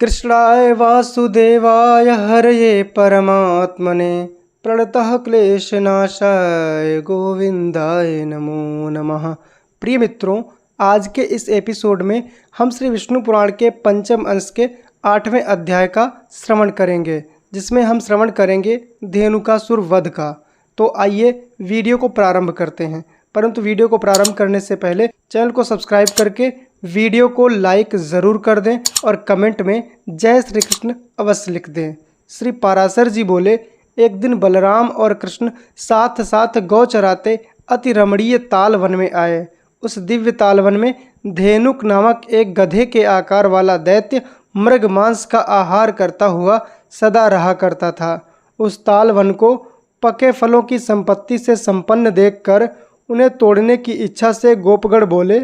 कृष्णाय वासुदेवाय हरये परमात्मने प्रणतः क्लेशनाशाय गोविंदाय नमो नमः। प्रिय मित्रों, आज के इस एपिसोड में हम श्री विष्णु पुराण के पंचम अंश के 8वें अध्याय का श्रवण करेंगे, जिसमें हम श्रवण करेंगे धेनुकासुर वध का। तो आइए वीडियो को प्रारंभ करते हैं, परंतु वीडियो को प्रारंभ करने से पहले चैनल को सब्सक्राइब करके वीडियो को लाइक ज़रूर कर दें और कमेंट में जय श्री कृष्ण अवश्य लिख दें। श्री पाराशर जी बोले, एक दिन बलराम और कृष्ण साथ साथ गौ चराते अति रमणीय ताल वन में आए। उस दिव्य ताल वन में धेनुक नामक एक गधे के आकार वाला दैत्य मृग मांस का आहार करता हुआ सदा रहा करता था। उस ताल वन को पके फलों की संपत्ति से संपन्न देखकर उन्हें तोड़ने की इच्छा से गोपगण बोले।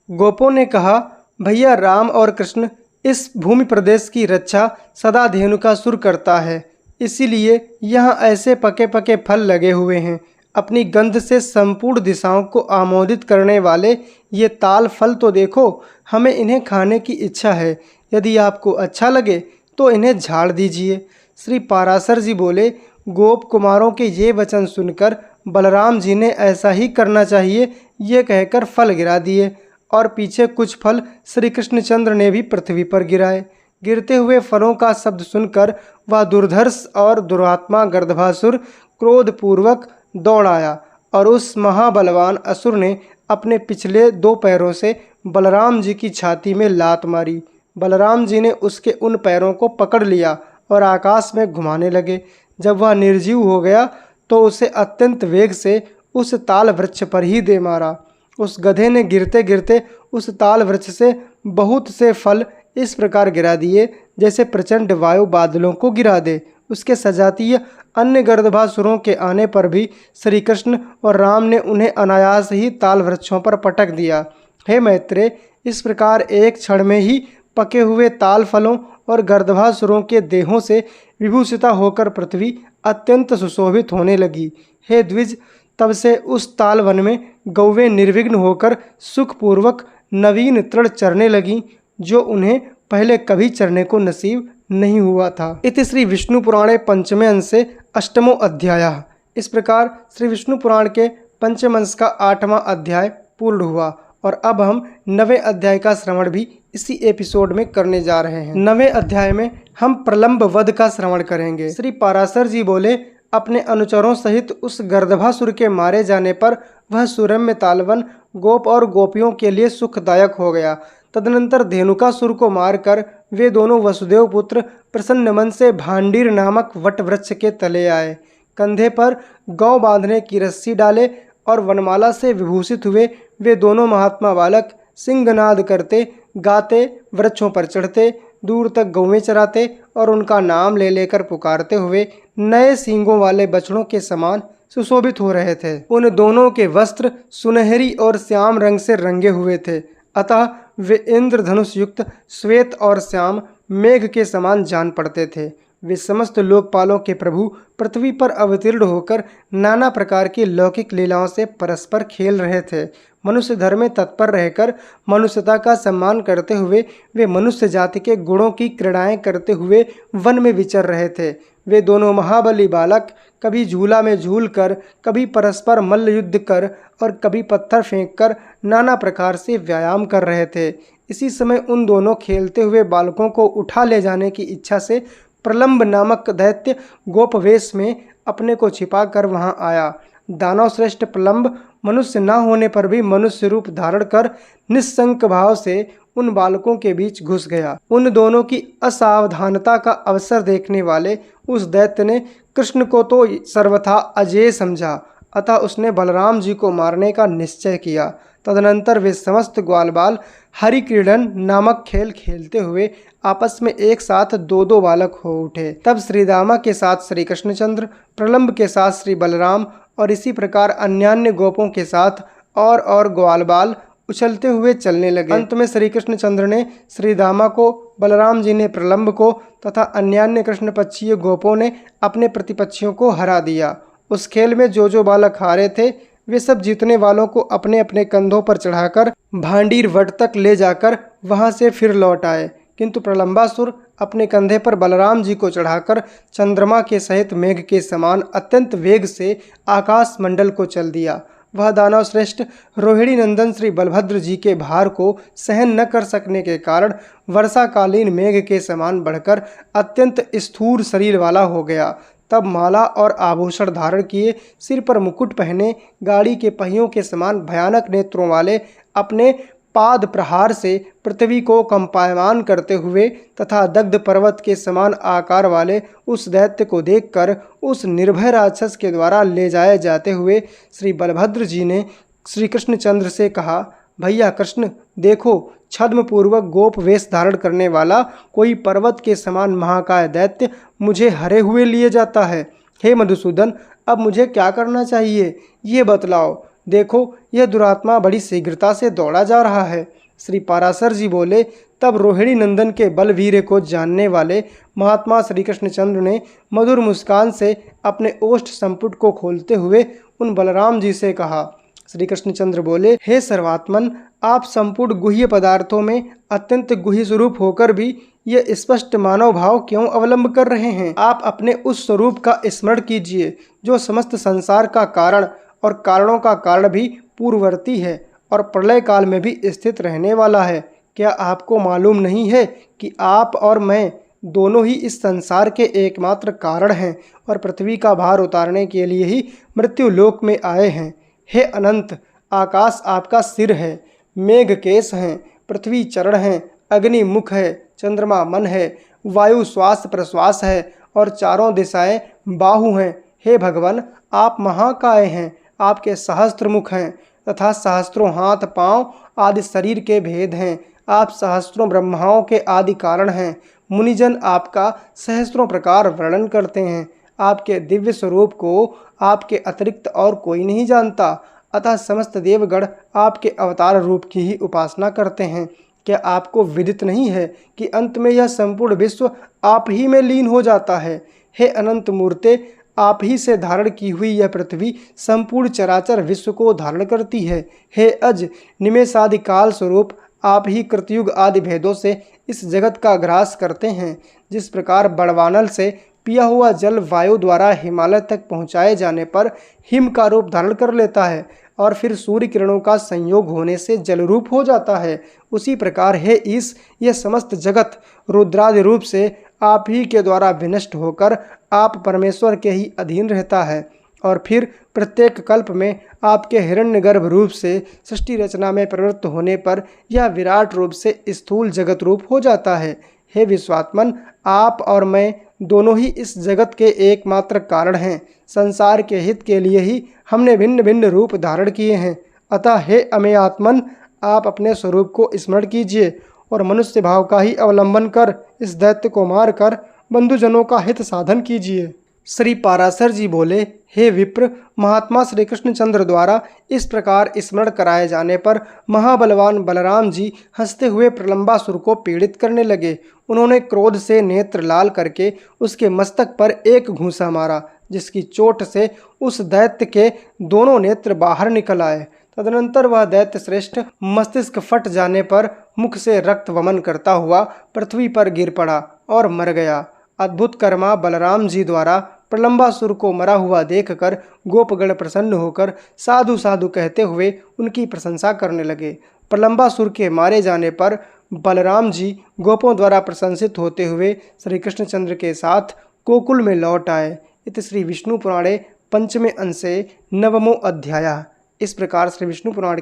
गोपों ने कहा, भैया राम और कृष्ण इस भूमि प्रदेश की रक्षा सदा धेनुकासुर करता है, इसीलिए यहाँ ऐसे पके पके फल लगे हुए हैं। अपनी गंध से संपूर्ण दिशाओं को आमोदित करने वाले ये ताल फल तो देखो, हमें इन्हें खाने की इच्छा है। यदि आपको अच्छा लगे तो इन्हें झाड़ दीजिए। श्री पाराशर जी बोले, गोप कुमारों के ये वचन सुनकर बलराम जी ने ऐसा ही करना चाहिए ये कहकर फल गिरा दिए और पीछे कुछ फल श्री कृष्णचंद्र ने भी पृथ्वी पर गिराए। गिरते हुए फलों का शब्द सुनकर वह दुर्धर्ष और दुरात्मा गर्दभासुर क्रोधपूर्वक दौड़ आया और उस महाबलवान असुर ने अपने पिछले 2 पैरों से बलराम जी की छाती में लात मारी। बलराम जी ने उसके उन पैरों को पकड़ लिया और आकाश में घुमाने लगे। जब वह निर्जीव हो गया तो उसे अत्यंत वेग से उस ताल वृक्ष पर ही दे मारा। उस गधे ने गिरते गिरते उस ताल वृक्ष से बहुत से फल इस प्रकार गिरा दिए जैसे प्रचंड वायु बादलों को गिरा दे। उसके सजातीय अन्य गर्दभासुरों के आने पर भी श्री कृष्ण और राम ने उन्हें अनायास ही ताल वृक्षों पर पटक दिया। हे मैत्रेय, इस प्रकार एक क्षण में ही पके हुए ताल फलों और गर्दभासुरों के देहों से विभूषिता होकर पृथ्वी अत्यंत सुशोभित होने लगी। हे द्विज, तब से उस ताल वन में गौवें निर्विघ्न होकर सुखपूर्वक नवीन तृण चरने लगीं, जो उन्हें पहले कभी चरने को नसीब नहीं हुआ था। इति श्री विष्णु पुराणे पंचमे अंशे अष्टमो अध्यायः। इस प्रकार श्री विष्णु पुराण के पंचम अंश का 8वां अध्याय पूर्ण हुआ और अब हम 9वें अध्याय का श्रवण भी इसी एपिसोड में करने जा रहे हैं। 9वें अध्याय में हम प्रलंब वध का श्रवण करेंगे। श्री पाराशर जी बोले, अपने अनुचरों सहित उस गर्दभासुर के मारे जाने पर वह सुरम्य तालवन गोप और गोपियों के लिए सुखदायक हो गया। तदनंतर धेनुकासुर को मारकर वे दोनों वसुदेव पुत्र प्रसन्न मन से भांडीर नामक वट वृक्ष के तले आए। कंधे पर गौ बांधने की रस्सी डाले और वनमाला से विभूषित हुए वे दोनों महात्मा बालक सिंहनाद करते गाते वृक्षों पर चढ़ते दूर तक गौवें चराते और उनका नाम ले लेकर पुकारते हुए नए सींगों वाले बछड़ों के समान सुशोभित हो रहे थे। उन दोनों के वस्त्र सुनहरी और श्याम रंग से रंगे हुए थे, अतः वे इंद्रधनुष युक्त श्वेत और श्याम मेघ के समान जान पड़ते थे। वे समस्त लोकपालों के प्रभु पृथ्वी पर अवतीर्ण होकर नाना प्रकार की लौकिक लीलाओं से परस्पर खेल रहे थे। मनुष्य धर्म में तत्पर रहकर मनुष्यता का सम्मान करते हुए वे मनुष्य जाति के गुणों की क्रीड़ाएं करते हुए वन में विचर रहे थे। वे दोनों महाबली बालक कभी झूला में झूल कर, कभी परस्पर मल्ल युद्ध कर और कभी पत्थर फेंक कर नाना प्रकार से व्यायाम कर रहे थे। इसी समय उन दोनों खेलते हुए बालकों को उठा ले जाने की इच्छा से प्रलंब नामक दैत्य गोपवेश में अपने को छिपा कर वहाँ आया। दानव श्रेष्ठ प्रलंब मनुष्य न होने पर भी मनुष्य रूप धारण कर निस्संक भाव से उन बालकों के बीच घुस गया। उन दोनों की असावधानता का अवसर देखने वाले उस दैत्य ने कृष्ण को तो सर्वथा अजेय समझा, अतः उसने बलराम जी को मारने का निश्चय किया। तदनंतर वे समस्त ग्वाल बाल हरि क्रीडन नामक खेल खेलते हुए आपस में एक साथ 2-2 बालक हो उठे। तब श्रीदामा के साथ श्री कृष्णचंद्र, प्रलंब के साथ श्री बलराम और इसी प्रकार अन्यान्य गोपों के साथ और ग्वाल बाल उछलते हुए चलने लगे। अंत में श्री कृष्णचंद्र ने श्रीदामा को, बलराम जी ने प्रलंब को तथा अन्यान्य कृष्ण पक्षीय गोपों ने अपने प्रतिपक्षियों को हरा दिया। उस खेल में जो बालक हारे थे वे सब जीतने वालों को अपने अपने कंधों पर चढ़ाकर भांडीर वट तक ले जाकर वहां से फिर लौट आए। किंतु प्रलंबासुर अपने कंधे पर बलराम जी को चढ़ाकर चंद्रमा के सहित मेघ के समान अत्यंत वेग से आकाश मंडल को चल दिया। वह दानव श्रेष्ठ रोहिणी नंदन श्री बलभद्र जी के भार को सहन न कर सकने के कारण वर्षाकालीन मेघ के समान बढ़कर अत्यंत स्थूल शरीर वाला हो गया। तब माला और आभूषण धारण किए, सिर पर मुकुट पहने, गाड़ी के पहियों के समान भयानक नेत्रों वाले, अपने पाद प्रहार से पृथ्वी को कंपायमान करते हुए तथा दग्ध पर्वत के समान आकार वाले उस दैत्य को देखकर उस निर्भय राक्षस के द्वारा ले जाए जाते हुए श्री बलभद्र जी ने श्री कृष्णचंद्र से कहा, भैया कृष्ण देखो, छद्मपूर्वक गोप वेश धारण करने वाला कोई पर्वत के समान महाकाय दैत्य मुझे हरे हुए लिए जाता है। हे मधुसूदन, अब मुझे क्या करना चाहिए ये बतलाओ। देखो, यह दुरात्मा बड़ी शीघ्रता से दौड़ा जा रहा है। श्री पाराशर जी बोले, तब रोहिणी नंदन के बलवीर्य को जानने वाले महात्मा श्री कृष्णचंद्र ने मधुर मुस्कान से अपने ओष्ठ संपुट को खोलते हुए उन बलराम जी से कहा। श्री कृष्णचंद्र बोले, हे सर्वात्मन, आप संपूर्ण गुह्य पदार्थों में अत्यंत गुह्य स्वरूप होकर भी ये स्पष्ट मानव भाव क्यों अवलंब कर रहे हैं? आप अपने उस स्वरूप का स्मरण कीजिए जो समस्त संसार का कारण और कारणों का कारण भी पूर्ववर्ती है और प्रलय काल में भी स्थित रहने वाला है। क्या आपको मालूम नहीं है कि आप और मैं दोनों ही इस संसार के एकमात्र कारण हैं और पृथ्वी का भार उतारने के लिए ही मृत्यु लोक में आए हैं? हे अनंत, आकाश आपका सिर है, मेघ केश हैं, पृथ्वी चरण है, अग्नि मुख है, चंद्रमा मन है, वायु श्वास प्रश्वास है और चारों दिशाएं बाहु हैं। हे भगवान, आप महाकाय हैं, आपके सहस्त्र मुख हैं तथा सहस्त्रों हाथ पांव आदि शरीर के भेद हैं। आप सहस्त्रों ब्रह्माओं के आदि कारण हैं। मुनिजन आपका सहस्त्रों प्रकार वर्णन करते हैं। आपके दिव्य स्वरूप को आपके अतिरिक्त और कोई नहीं जानता, अतः समस्त देवगण आपके अवतार रूप की ही उपासना करते हैं। क्या आपको विदित नहीं है कि अंत में यह संपूर्ण विश्व आप ही में लीन हो जाता है? हे अनंत मूर्ते, आप ही से धारण की हुई यह पृथ्वी संपूर्ण चराचर विश्व को धारण करती है। हे अज, निमेषादि काल स्वरूप आप ही कृतयुग आदि भेदों से इस जगत का ग्रास करते हैं। जिस प्रकार बड़वानल से पिया हुआ जल वायु द्वारा हिमालय तक पहुँचाए जाने पर हिम का रूप धारण कर लेता है और फिर सूर्य किरणों का संयोग होने से जल रूप हो जाता है, उसी प्रकार हे ईश, यह समस्त जगत रुद्रादि रूप से आप ही के द्वारा विनष्ट होकर आप परमेश्वर के ही अधीन रहता है और फिर प्रत्येक कल्प में आपके हिरण्यगर्भ रूप से सृष्टि रचना में प्रवृत्त होने पर यह विराट रूप से स्थूल जगत रूप हो जाता है। हे विश्वात्मन, आप और मैं दोनों ही इस जगत के एकमात्र कारण हैं। संसार के हित के लिए ही हमने भिन्न भिन्न रूप धारण किए हैं। अतः हे अमेयात्मन, आप अपने स्वरूप को स्मरण कीजिए और मनुष्य भाव का ही अवलंबन कर इस दैत्य को मारकर बंधुजनों का हित साधन कीजिए। श्री पाराशर जी बोले, हे विप्र, महात्मा श्री कृष्णचंद्र द्वारा इस प्रकार स्मरण कराए जाने पर महाबलवान बलराम जी हंसते हुए प्रलंबासुर को पीड़ित करने लगे। उन्होंने क्रोध से नेत्र लाल करके उसके मस्तक पर एक घूंसा मारा, जिसकी चोट से उस दैत्य के दोनों नेत्र बाहर निकल आए। तदनंतर वह दैत्य श्रेष्ठ मस्तिष्क फट जाने पर मुख से रक्त वमन करता हुआ पृथ्वी पर गिर पड़ा और मर गया। अद्भुत कर्मा बलराम जी द्वारा प्रलंबासुर को मरा हुआ देखकर गोपगण प्रसन्न होकर साधु साधु कहते हुए उनकी प्रशंसा करने लगे। प्रलंबासुर के मारे जाने पर बलराम जी गोपों द्वारा प्रशंसित होते हुए श्री कृष्णचंद्र के साथ गोकुल में लौट आए। इति श्री विष्णु पुराणे पंचमे अंशे नवमो अध्याय। इस प्रकार श्री विष्णु पुराण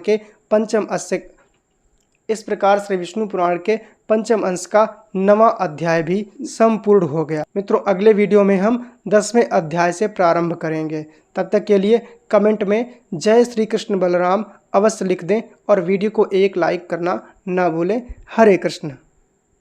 के पंचम अंश का 9वां अध्याय भी संपूर्ण हो गया। मित्रों, अगले वीडियो में हम 10वें अध्याय से प्रारंभ करेंगे। तब तक के लिए कमेंट में जय श्री कृष्ण बलराम अवश्य लिख दें और वीडियो को एक लाइक करना ना भूलें। हरे कृष्ण।